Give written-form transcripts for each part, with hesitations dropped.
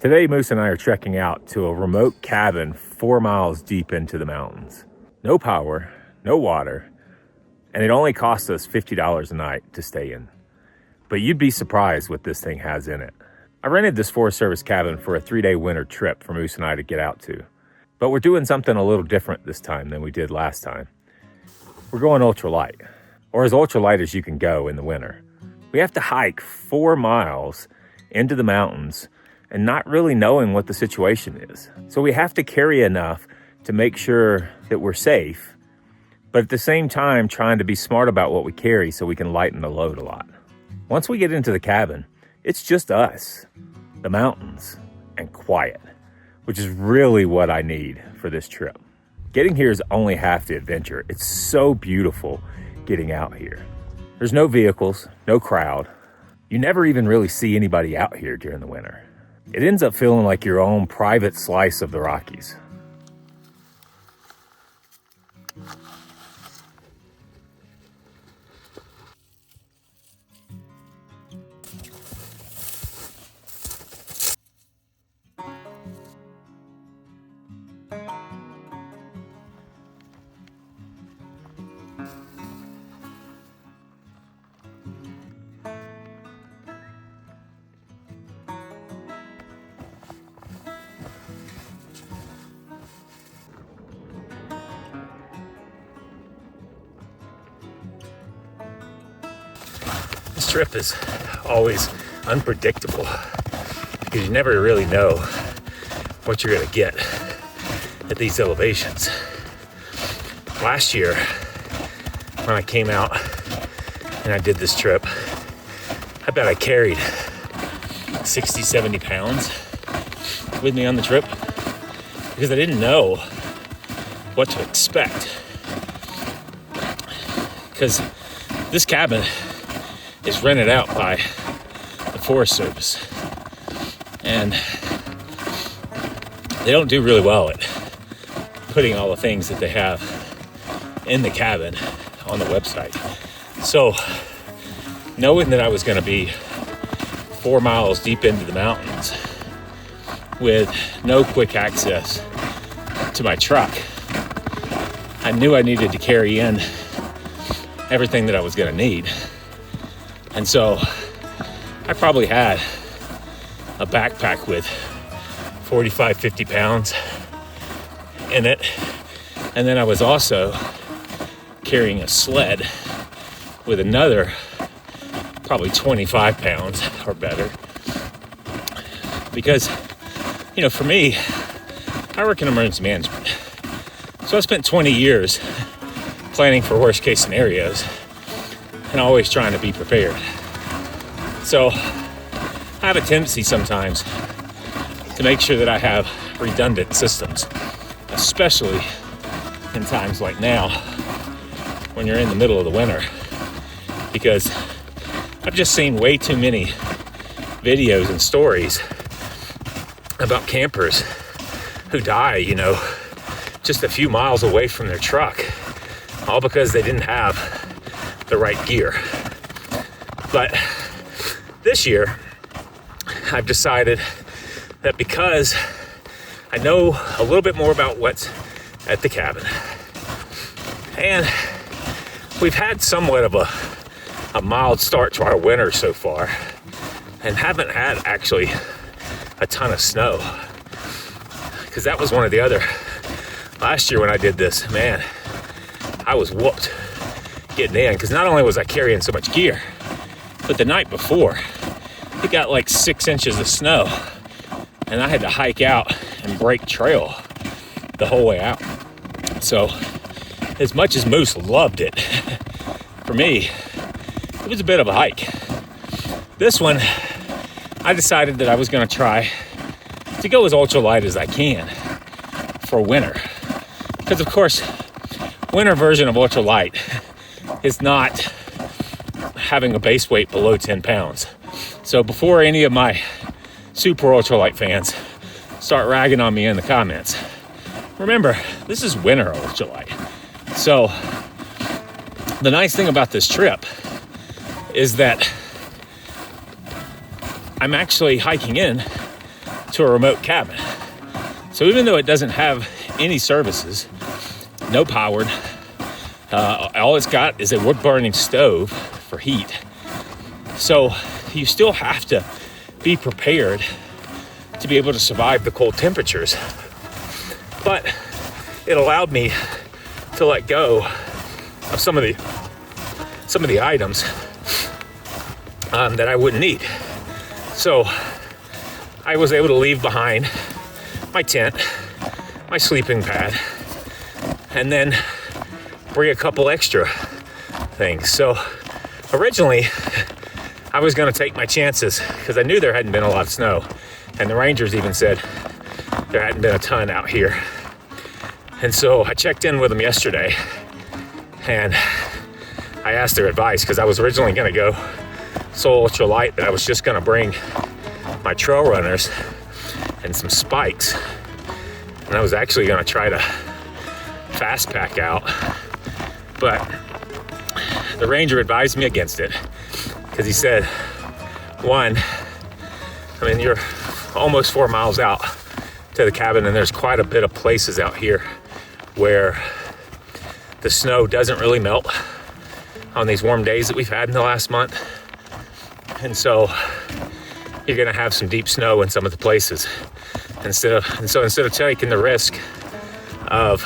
Today, Moose and I are trekking out to a remote cabin 4 miles deep into the mountains. No power, no water, and it only cost us $50 a night to stay in. But you'd be surprised what this thing has in it. I rented this Forest Service cabin for a 3-day winter trip for Moose and I to get out to. But we're doing something a little different this time than we did last time. We're going ultralight, or as ultralight as you can go in the winter. We have to hike 4 miles into the mountains and not really knowing what the situation is. So we have to carry enough to make sure that we're safe, but at the same time trying to be smart about what we carry so we can lighten the load a lot. Once we get into the cabin, it's just us, the mountains, and quiet, which is really what I need for this trip. Getting here is only half the adventure. It's so beautiful getting out here. There's no vehicles, no crowd. You never even really see anybody out here during the winter. It ends up feeling like your own private slice of the Rockies. This trip is always unpredictable because you never really know what you're gonna get at these elevations. Last year, when I came out and I did this trip, I bet I carried 60, 70 pounds with me on the trip because I didn't know what to expect. Because this cabin is rented out by the Forest Service, and they don't do really well at putting all the things that they have in the cabin on the website. So knowing that I was going to be 4 miles deep into the mountains with no quick access to my truck, I knew I needed to carry in everything that I was going to need. And so I probably had a backpack with 45, 50 pounds in it. And then I was also carrying a sled with another probably 25 pounds or better. Because, for me, I work in emergency management. So I spent 20 years planning for worst case scenarios and always trying to be prepared. So I have a tendency sometimes to make sure that I have redundant systems, especially in times like now when you're in the middle of the winter, because I've just seen way too many videos and stories about campers who die, just a few miles away from their truck, all because they didn't have the right gear. But this year, I've decided that because I know a little bit more about what's at the cabin, and we've had somewhat of a mild start to our winter so far, and haven't had actually a ton of snow, because that was one of the other, last year when I did this, man, I was whooped getting in, because not only was I carrying so much gear, but the night before it got like 6 inches of snow, and I had to hike out and break trail the whole way out. So as much as Moose loved it, for me it was a bit of a hike. This one I decided that I was going to try to go as ultralight as I can for winter, because of course winter version of ultralight is not having a base weight below 10 pounds. So before any of my super ultralight fans start ragging on me in the comments, remember, this is winter ultralight. So the nice thing about this trip is that I'm actually hiking in to a remote cabin. So even though it doesn't have any services, no powered, all it's got is a wood burning stove for heat. So you still have to be prepared to be able to survive the cold temperatures. But it allowed me to let go of some of the items that I wouldn't need. So I was able to leave behind my tent, my sleeping pad, and then bring a couple extra things. So originally I was going to take my chances because I knew there hadn't been a lot of snow, and the rangers even said there hadn't been a ton out here. And so I checked in with them yesterday and I asked their advice because I was originally going to go so ultralight that I was just going to bring my trail runners and some spikes, and I was actually going to try to fast pack out, but the ranger advised me against it because he said, one, I mean, you're almost 4 miles out to the cabin, and there's quite a bit of places out here where the snow doesn't really melt on these warm days that we've had in the last month. And so you're gonna have some deep snow in some of the places. Instead of taking the risk of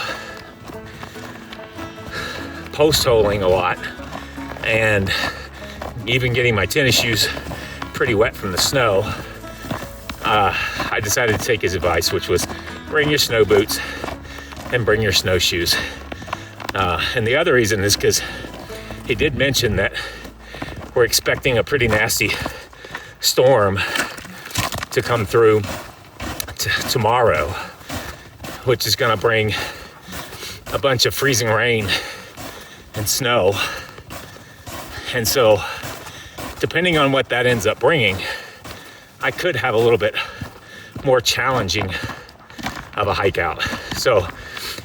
post holing a lot and even getting my tennis shoes pretty wet from the snow, I decided to take his advice, which was bring your snow boots and bring your snowshoes. And the other reason is because he did mention that we're expecting a pretty nasty storm to come through tomorrow, which is going to bring a bunch of freezing rain and snow. And so, depending on what that ends up bringing, I could have a little bit more challenging of a hike out. So,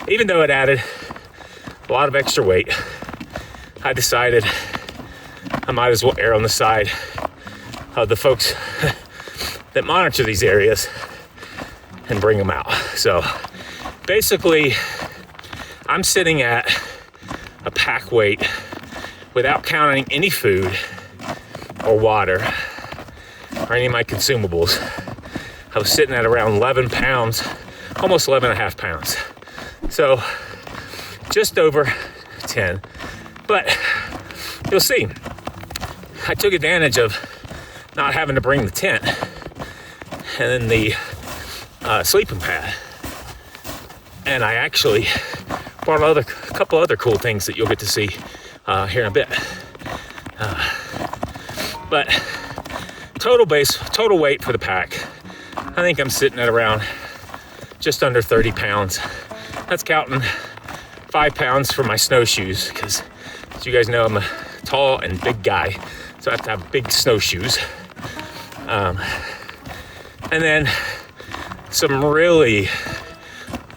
even though it added a lot of extra weight, I decided I might as well err on the side of the folks that monitor these areas and bring them out. So basically, I'm sitting at a pack weight without counting any food or water or any of my consumables. I was sitting at around 11 pounds, almost 11 and a half pounds. So just over 10, but you'll see, I took advantage of not having to bring the tent and then the sleeping pad. And I actually brought a couple other cool things that you'll get to see here in a bit. But total weight for the pack, I think I'm sitting at around just under 30 pounds. That's counting 5 pounds for my snowshoes, because as you guys know, I'm a tall and big guy, so I have to have big snowshoes. And then some really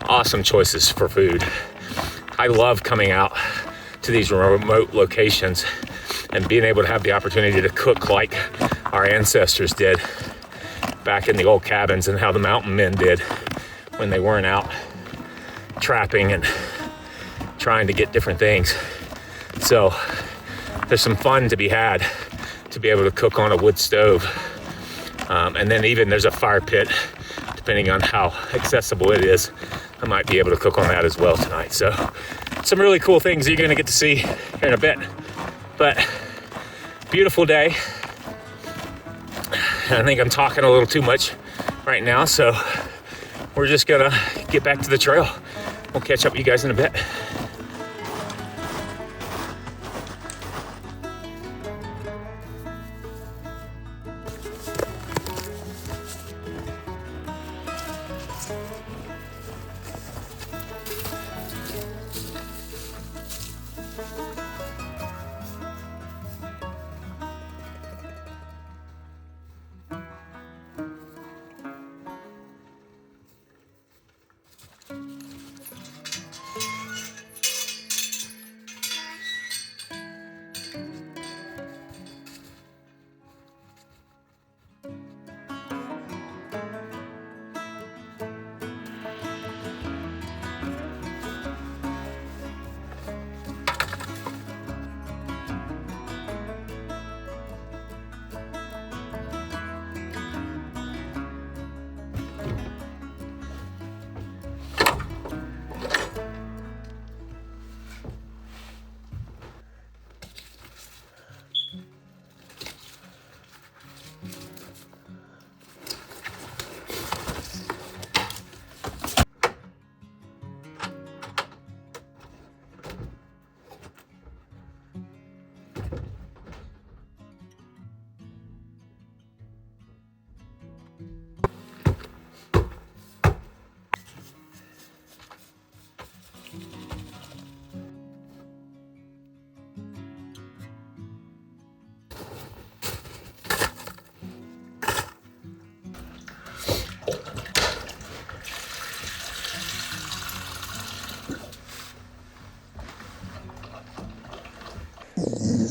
awesome choices for food. I love coming out to these remote locations and being able to have the opportunity to cook like our ancestors did back in the old cabins, and how the mountain men did when they weren't out trapping and trying to get different things. So there's some fun to be had to be able to cook on a wood stove. And then even there's a fire pit, depending on how accessible it is. I might be able to cook on that as well tonight. So some really cool things you're gonna get to see here in a bit. But beautiful day. I think I'm talking a little too much right now, so we're just gonna get back to the trail. We'll catch up with you guys in a bit.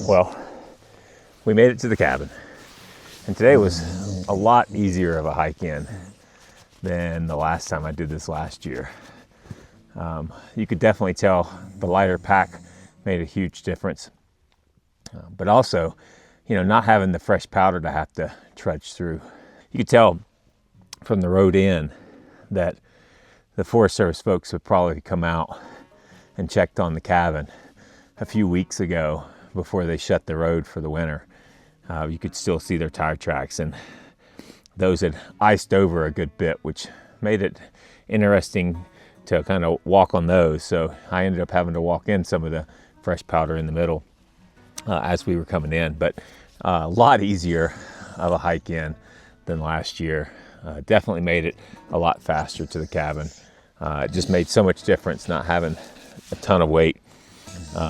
Well, we made it to the cabin, and today was a lot easier of a hike in than the last time I did this last year. You could definitely tell the lighter pack made a huge difference, but also, not having the fresh powder to have to trudge through. You could tell from the road in that the Forest Service folks have probably come out and checked on the cabin a few weeks ago before they shut the road for the winter. You could still see their tire tracks, and those had iced over a good bit, which made it interesting to kind of walk on those. So I ended up having to walk in some of the fresh powder in the middle as we were coming in, but a lot easier of a hike in than last year. Definitely made it a lot faster to the cabin. It just made so much difference not having a ton of weight.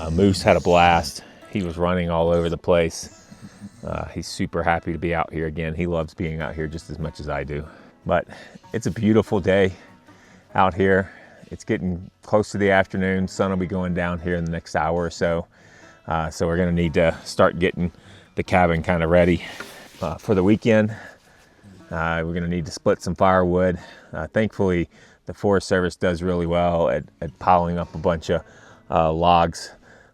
Moose had a blast. He was running all over the place. He's super happy to be out here again. He loves being out here just as much as I do. But it's a beautiful day out here. It's getting close to the afternoon. Sun will be going down here in the next hour or so. So we're gonna need to start getting the cabin kind of ready for the weekend. We're gonna need to split some firewood. Thankfully, the Forest Service does really well at piling up a bunch of logs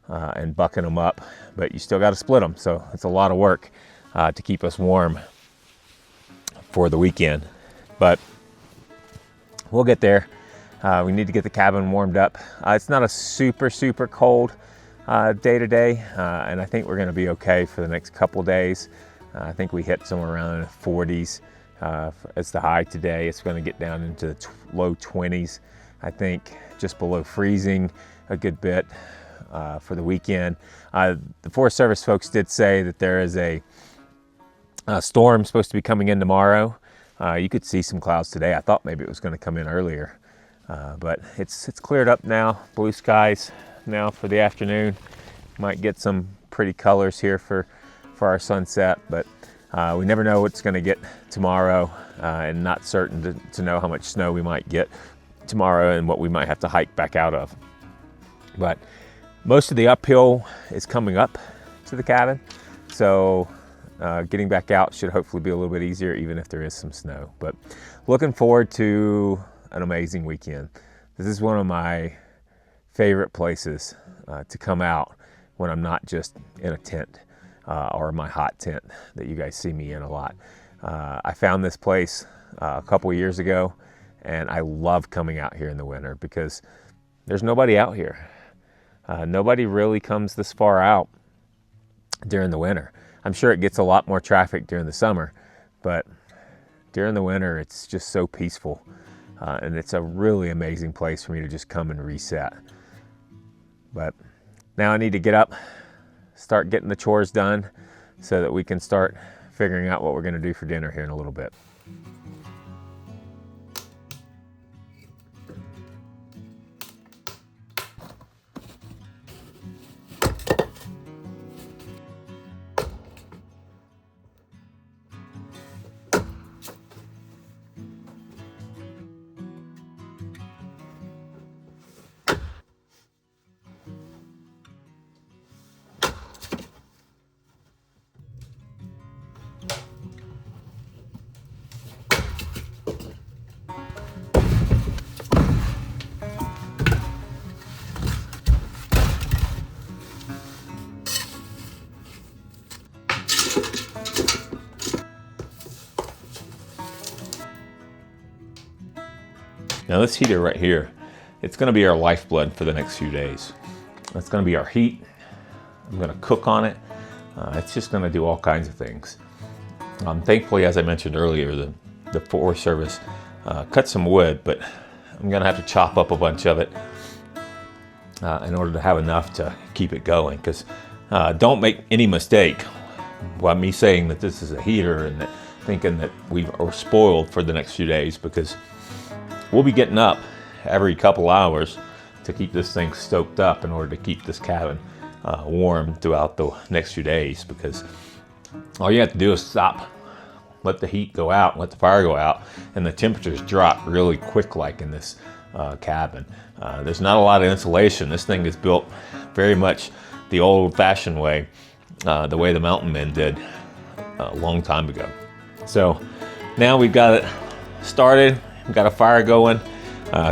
and bucking them up, but you still got to split them. So it's a lot of work to keep us warm for the weekend, but we'll get there. We need to get the cabin warmed up. It's not a super cold day today, and I think we're going to be okay for the next couple days. I think we hit somewhere around the 40s as the high today. It's going to get down into the low 20s, I think, just below freezing a good bit for the weekend. The Forest Service folks did say that there is a storm supposed to be coming in tomorrow. You could see some clouds today. I thought maybe it was going to come in earlier, but it's cleared up now. Blue skies now for the afternoon. Might get some pretty colors here for our sunset, but we never know what's going to get tomorrow, and not certain to know how much snow we might get tomorrow and what we might have to hike back out of. But most of the uphill is coming up to the cabin, so getting back out should hopefully be a little bit easier, even if there is some snow. But looking forward to an amazing weekend. This is one of my favorite places to come out when I'm not just in a tent or my hot tent that you guys see me in a lot. I found this place a couple years ago, and I love coming out here in the winter because there's nobody out here. Nobody really comes this far out during the winter. I'm sure it gets a lot more traffic during the summer, but during the winter, it's just so peaceful. And it's a really amazing place for me to just come and reset. But now I need to get up, start getting the chores done so that we can start figuring out what we're gonna do for dinner here in a little bit. Now this heater right here, it's gonna be our lifeblood for the next few days. It's gonna be our heat. I'm gonna cook on it. It's just gonna do all kinds of things. Thankfully, as I mentioned earlier, the Forest Service cut some wood, but I'm gonna have to chop up a bunch of it in order to have enough to keep it going. Because don't make any mistake by me saying that this is a heater and thinking that we are spoiled for the next few days, because we'll be getting up every couple hours to keep this thing stoked up in order to keep this cabin warm throughout the next few days. Because all you have to do is stop, let the heat go out, let the fire go out, and the temperatures drop really quick like in this cabin. There's not a lot of insulation. This thing is built very much the old-fashioned way, the way the mountain men did a long time ago. So now we've got it started, we've got a fire going,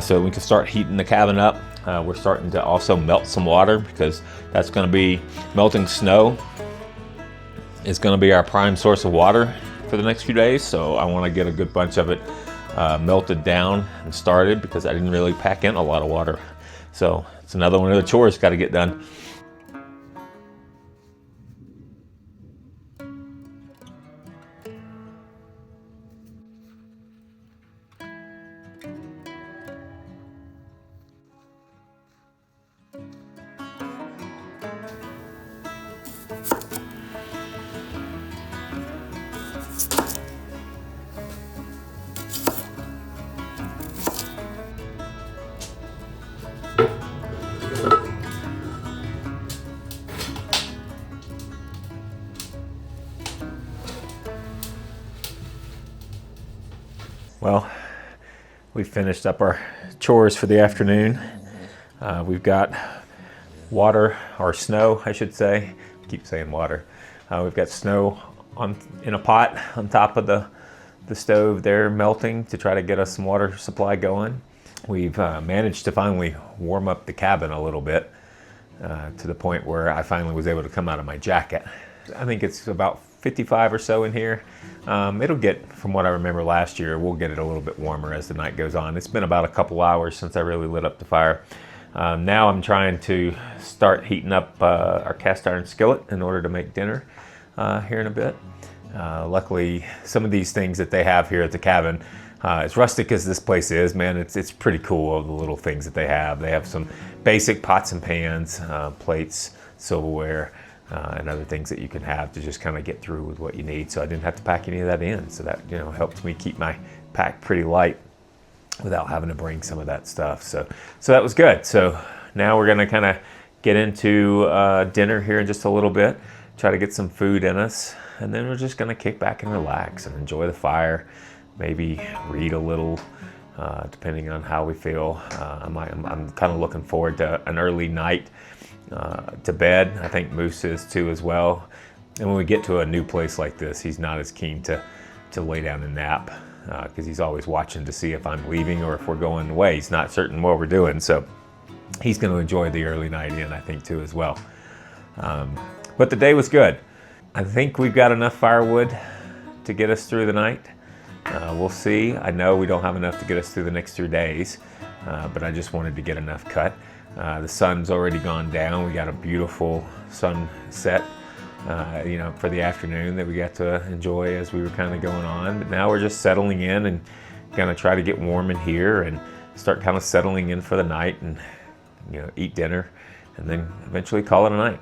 so we can start heating the cabin up. We're starting to also melt some water because that's going to be melting snow. It's going to be our prime source of water for the next few days, so I want to get a good bunch of it melted down and started because I didn't really pack in a lot of water. So it's another one of the chores got to get done. Well, we finished up our chores for the afternoon. We've got water, or snow, I should say. I keep saying water. We've got snow in a pot on top of the stove there melting to try to get us some water supply going. We've managed to finally warm up the cabin a little bit to the point where I finally was able to come out of my jacket. I think it's about 55 or so in here. It'll get, from what I remember last year, we'll get it a little bit warmer as the night goes on. It's been about a couple hours since I really lit up the fire. Now I'm trying to start heating up our cast iron skillet in order to make dinner here in a bit. Luckily, some of these things that they have here at the cabin, as rustic as this place is, man, it's pretty cool, all the little things that they have. They have some basic pots and pans, plates, silverware, and other things that you can have to just kind of get through with what you need. So I didn't have to pack any of that in. So that, helped me keep my pack pretty light without having to bring some of that stuff. So that was good. So now we're gonna kind of get into dinner here in just a little bit, try to get some food in us, and then we're just gonna kick back and relax and enjoy the fire, maybe read a little, depending on how we feel. I'm kind of looking forward to an early night to bed. I think Moose is too as well. And when we get to a new place like this, he's not as keen to lay down and nap because he's always watching to see if I'm leaving or if we're going away. He's not certain what we're doing, so he's going to enjoy the early night in, I think, too as well. But the day was good. I think we've got enough firewood to get us through the night. We'll see. I know we don't have enough to get us through the next 3 days, but I just wanted to get enough cut. The sun's already gone down. We got a beautiful sunset, for the afternoon that we got to enjoy as we were kind of going on. But now we're just settling in and gonna try to get warm in here and start kind of settling in for the night and, eat dinner and then eventually call it a night.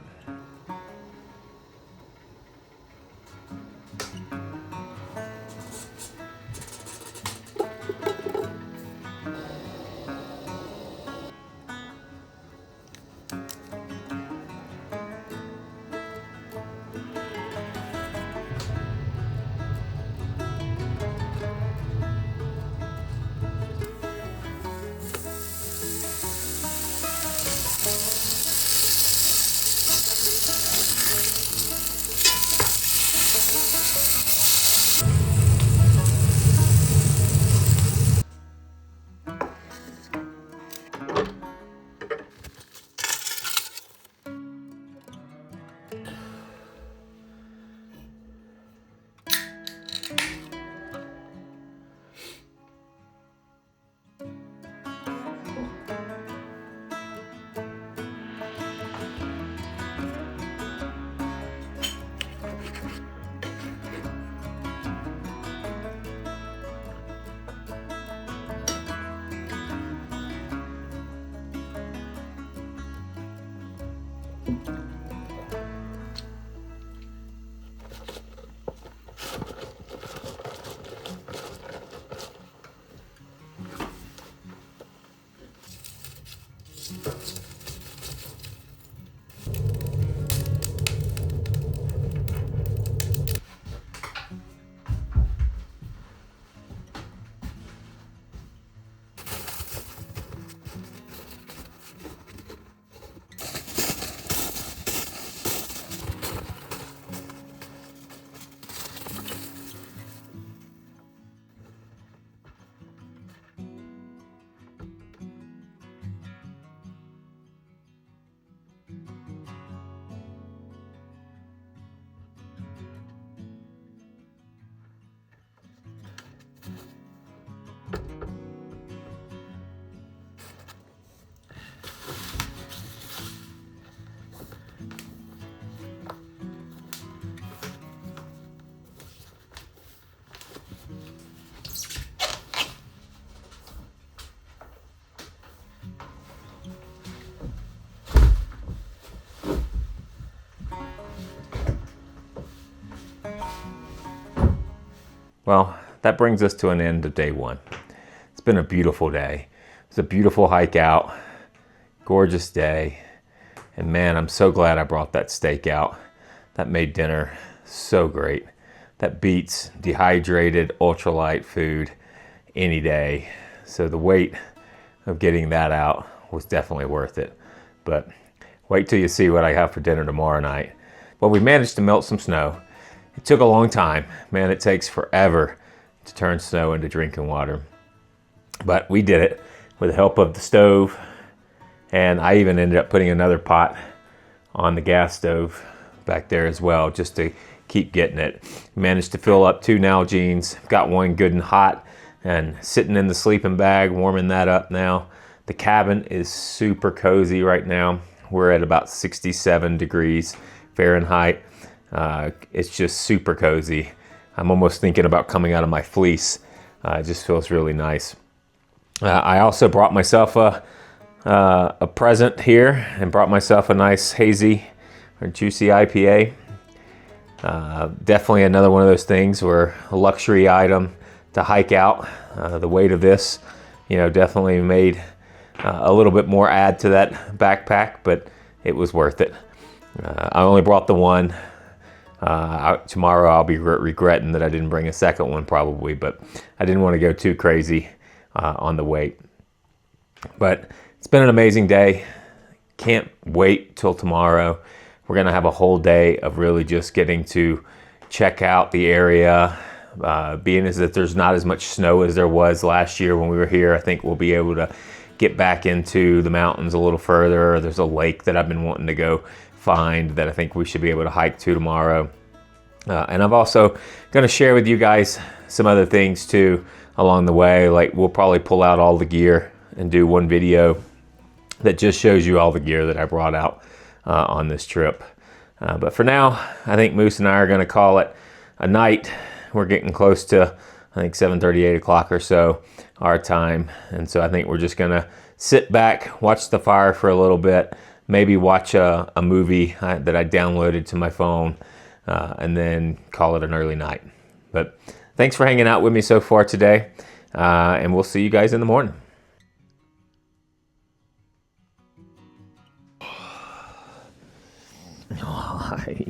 Well, that brings us to an end of day one. It's been a beautiful day. It's a beautiful hike out, gorgeous day. And man, I'm so glad I brought that steak out. That made dinner so great. That beats dehydrated ultralight food any day. So the wait of getting that out was definitely worth it. But wait till you see what I have for dinner tomorrow night. Well, we managed to melt some snow. It took a long time. Man, it takes forever to turn snow into drinking water. But we did it with the help of the stove. And I even ended up putting another pot on the gas stove back there as well, just to keep getting it. Managed to fill up 2 Nalgene's, got one good and hot, and sitting in the sleeping bag, warming that up now. The cabin is super cozy right now. We're at about 67 degrees Fahrenheit. It's just super cozy. I'm almost thinking about coming out of my fleece. It just feels really nice. I also brought myself a present here and brought myself a nice hazy or juicy IPA. Definitely another one of those things where a luxury item to hike out. The weight of this, definitely made a little bit more add to that backpack, but it was worth it. I only brought the one. Tomorrow I'll be regretting that I didn't bring a second one probably, but I didn't want to go too crazy on the weight. But it's been an amazing day. Can't wait till tomorrow. We're going to have a whole day of really just getting to check out the area. Being as that there's not as much snow as there was last year when we were here, I think we'll be able to get back into the mountains a little further. There's a lake that I've been wanting to go find that I think we should be able to hike to tomorrow. And I'm also going to share with you guys some other things too along the way. Like we'll probably pull out all the gear and do one video that just shows you all the gear that I brought out on this trip. But for now, I think Moose and I are going to call it a night. We're getting close to, I think, 7:30, 8 o'clock or so our time. And so I think we're just going to sit back, watch the fire for a little bit, maybe watch a movie that I downloaded to my phone, and then call it an early night. But thanks for hanging out with me so far today, and we'll see you guys in the morning. Hi.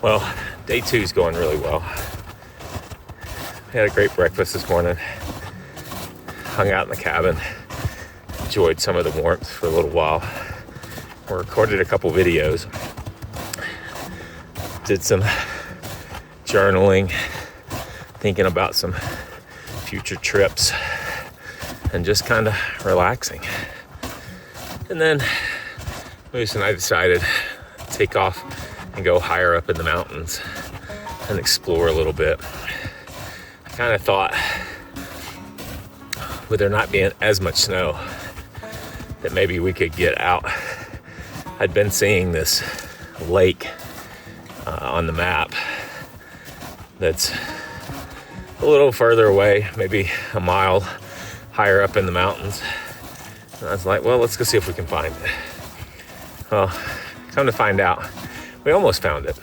Well, day 2 is going really well. We had a great breakfast this morning. Hung out in the cabin. Enjoyed some of the warmth for a little while. We recorded a couple videos. Did some journaling, thinking about some future trips, and just kind of relaxing. And then Moose and I decided to take off and go higher up in the mountains and explore a little bit. I kind of thought, with there not being as much snow, that maybe we could get out. I'd been seeing this lake on the map that's a little further away, maybe a mile higher up in the mountains. And I was like, well, let's go see if we can find it. Well, come to find out, we almost found it.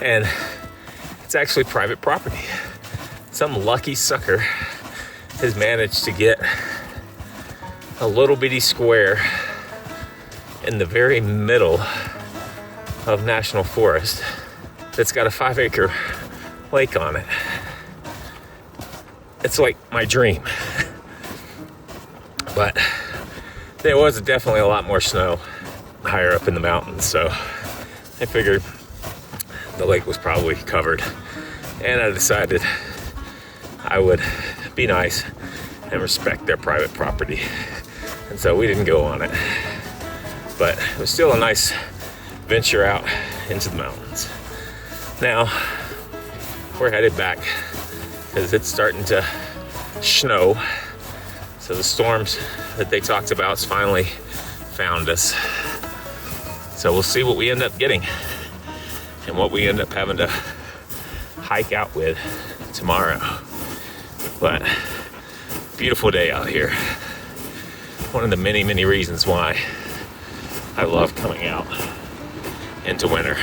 And it's actually private property. Some lucky sucker has managed to get a little bitty square in the very middle of National Forest that's got a 5-acre lake on it. It's like my dream. But there was definitely a lot more snow higher up in the mountains, so I figured the lake was probably covered. And I decided I would be nice and respect their private property. And so we didn't go on it. But it was still a nice venture out into the mountains. Now, we're headed back because it's starting to snow. So the storms that they talked about has finally found us. So we'll see what we end up getting and what we end up having to hike out with tomorrow. But beautiful day out here. One of the many, many reasons why I love coming out into winter.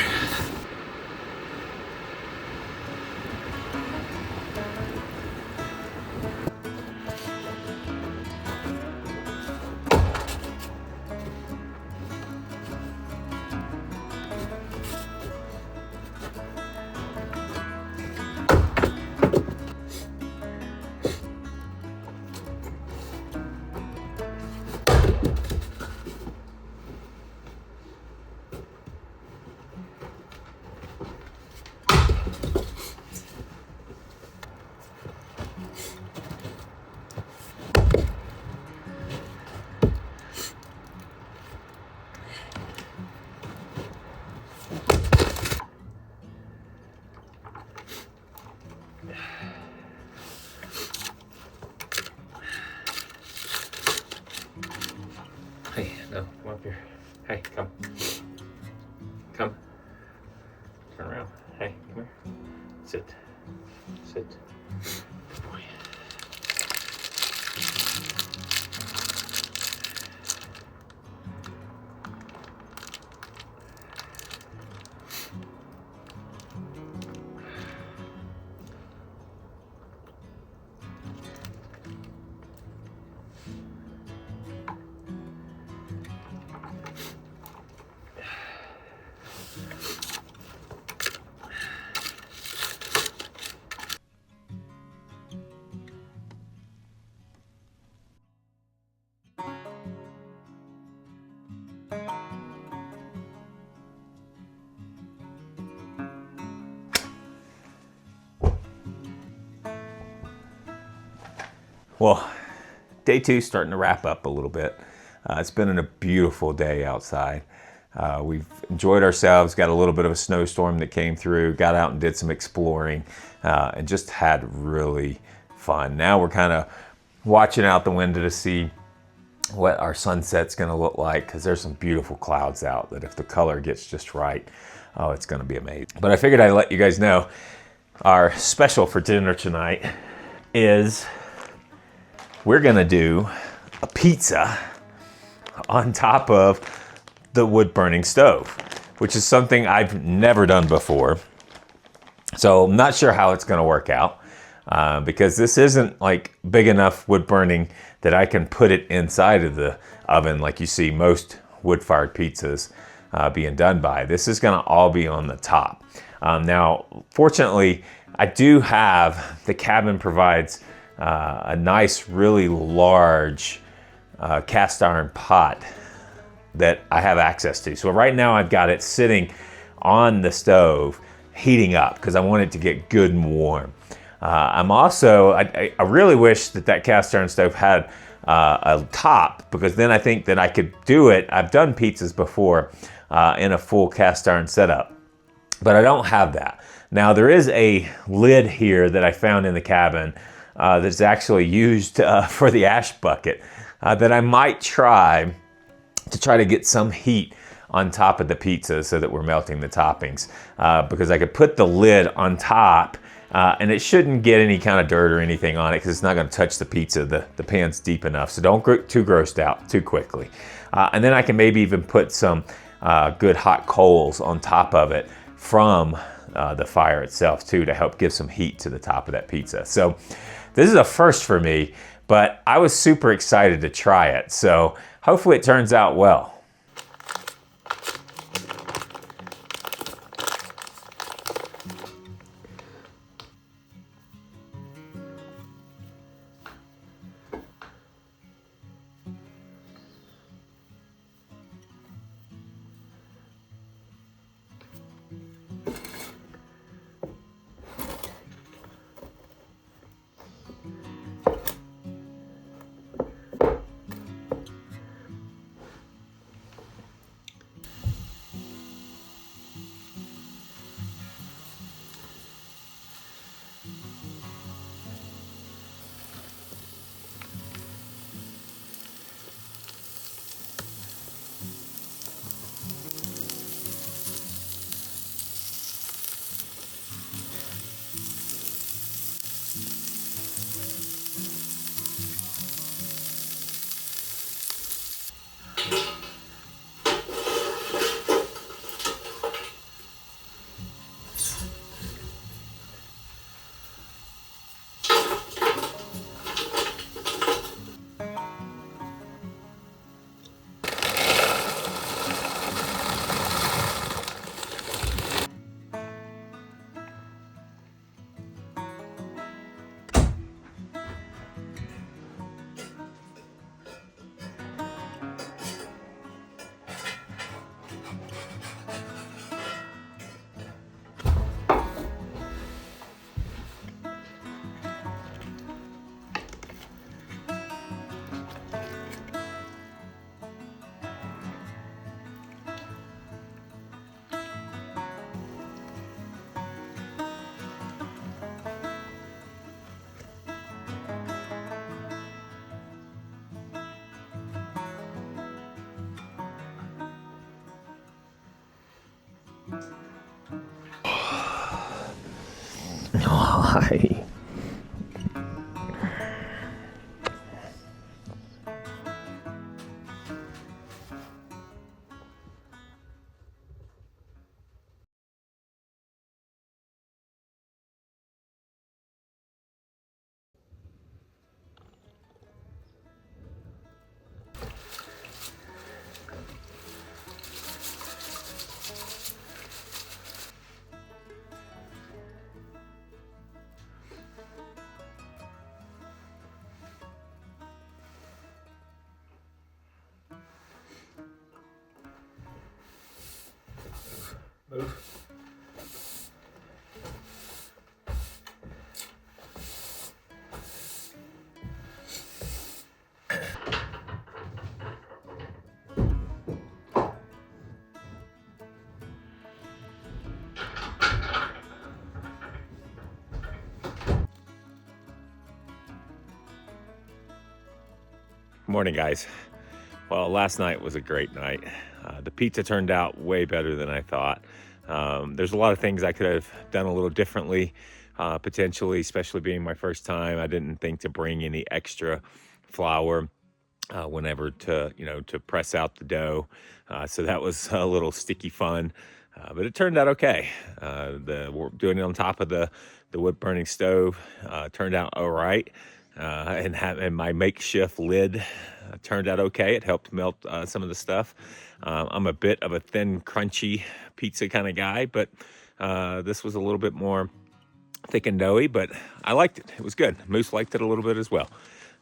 Hey, no, come up here. Hey, come. Come. Turn around. Hey, come here. Sit. Sit. Good boy. Well, day 2 is starting to wrap up a little bit. It's been a beautiful day outside. We've enjoyed ourselves, got a little bit of a snowstorm that came through, got out and did some exploring, and just had really fun. Now we're kind of watching out the window to see what our sunset's going to look like, because there's some beautiful clouds out that if the color gets just right, oh, it's going to be amazing. But I figured I'd let you guys know our special for dinner tonight is we're going to do a pizza on top of the wood burning stove, which is something I've never done before. So I'm not sure how it's going to work out because this isn't like big enough wood burning that I can put it inside of the oven like you see most wood-fired pizzas. being done by. This is going to all be on the top. Now, fortunately, I do have, the cabin provides a nice, really large cast iron pot that I have access to. So right now I've got it sitting on the stove heating up because I want it to get good and warm. I'm also, I really wish that cast iron stove had a top, because then I think that I could do it. I've done pizzas before in a full cast iron setup, but I don't have that. Now there is a lid here that I found in the cabin that's actually used for the ash bucket that I might try to get some heat on top of the pizza so that we're melting the toppings, because I could put the lid on top and it shouldn't get any kind of dirt or anything on it because it's not going to touch the pizza. The pan's deep enough, so don't get too grossed out too quickly. And then I can maybe even put some good hot coals on top of it from the fire itself too, to help give some heat to the top of that pizza. So this is a first for me, but I was super excited to try it. So hopefully it turns out well. Hi. Morning, guys. Well, last night was a great night. The pizza turned out way better than I thought. There's a lot of things I could have done a little differently, potentially, especially being my first time. I didn't think to bring any extra flour whenever to press out the dough. So that was a little sticky fun, but it turned out okay. Doing it on top of the wood burning stove turned out all right. and my makeshift lid turned out okay. It helped melt some of the stuff. I'm a bit of a thin, crunchy pizza kind of guy, but this was a little bit more thick and doughy, but I liked it. It was good. Moose liked it a little bit as well.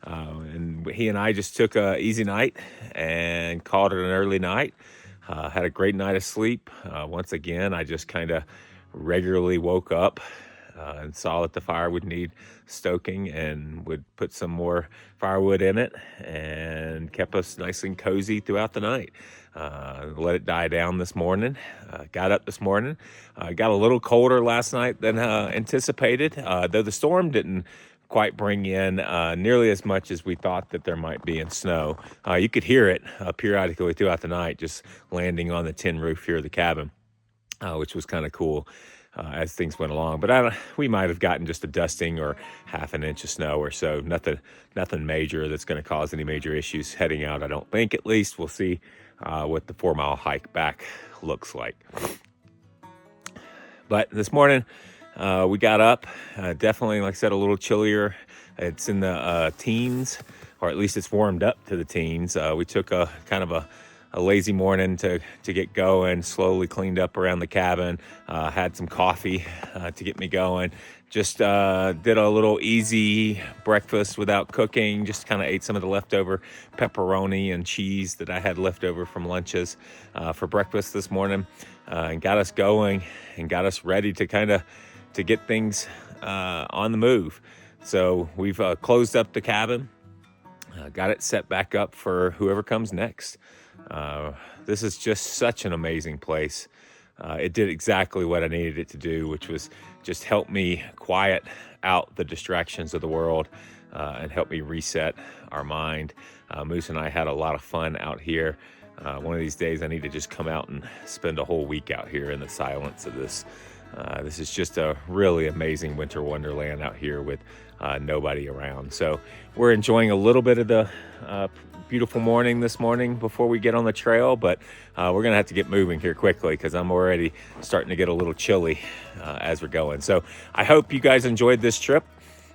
And he and I just took a easy night and called it an early night. Had a great night of sleep. Once again, I just kind of regularly woke up and saw that the fire would need stoking and would put some more firewood in it and kept us nice and cozy throughout the night. Let it die down this morning. Got up this morning. Got a little colder last night than anticipated, though the storm didn't quite bring in nearly as much as we thought that there might be in snow. You could hear it periodically throughout the night, just landing on the tin roof here of the cabin, which was kind of cool as things went along. But we might have gotten just a dusting or half an inch of snow or so. Nothing major that's going to cause any major issues heading out, I don't think. At least we'll see what the 4-mile hike back looks like. But this morning, we got up, definitely, like I said, a little chillier. It's in the teens, or at least it's warmed up to the teens. We took a kind of a lazy morning to get going, slowly cleaned up around the cabin, had some coffee to get me going. Just did a little easy breakfast without cooking, just kind of ate some of the leftover pepperoni and cheese that I had left over from lunches for breakfast this morning, and got us going and got us ready to get things on the move. So we've closed up the cabin, got it set back up for whoever comes next. This is just such an amazing place. It did exactly what I needed it to do, which was just help me quiet out the distractions of the world and help me reset our mind. Moose and I had a lot of fun out here. One of these days I need to just come out and spend a whole week out here in the silence of this. This is just a really amazing winter wonderland out here with nobody around. So we're enjoying a little bit of the beautiful morning this morning before we get on the trail, but we're gonna have to get moving here quickly because I'm already starting to get a little chilly as we're going. So I hope you guys enjoyed this trip.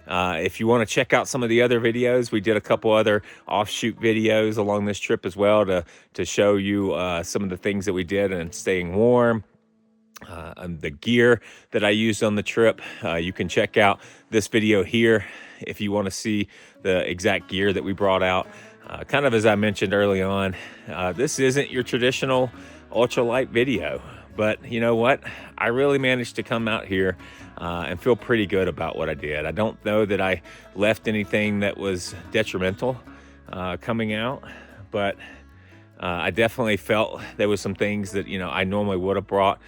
If you want to check out some of the other videos, we did a couple other offshoot videos along this trip as well to show you some of the things that we did and staying warm. And the gear that I used on the trip. You can check out this video here if you want to see the exact gear that we brought out. Kind of as I mentioned early on, this isn't your traditional ultralight video, but you know what? I really managed to come out here and feel pretty good about what I did. I don't know that I left anything that was detrimental coming out, but I definitely felt there was some things that, you know, I normally would have brought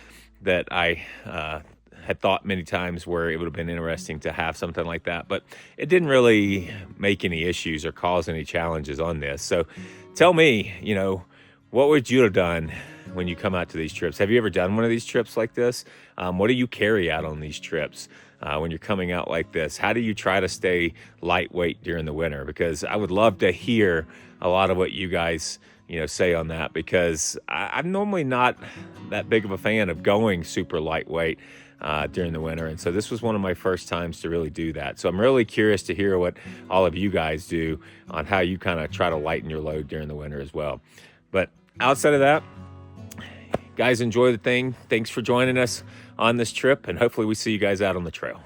that I had thought many times where it would have been interesting to have something like that, but it didn't really make any issues or cause any challenges on this. So tell me, you know, what would you have done when you come out to these trips? Have you ever done one of these trips like this? What do you carry out on these trips when you're coming out like this? How do you try to stay lightweight during the winter? Because I would love to hear a lot of what you guys say on that, because I'm normally not that big of a fan of going super lightweight during the winter. And so this was one of my first times to really do that. So I'm really curious to hear what all of you guys do on how you kind of try to lighten your load during the winter as well. But outside of that, guys, enjoy the thing. Thanks for joining us on this trip, and hopefully we see you guys out on the trail.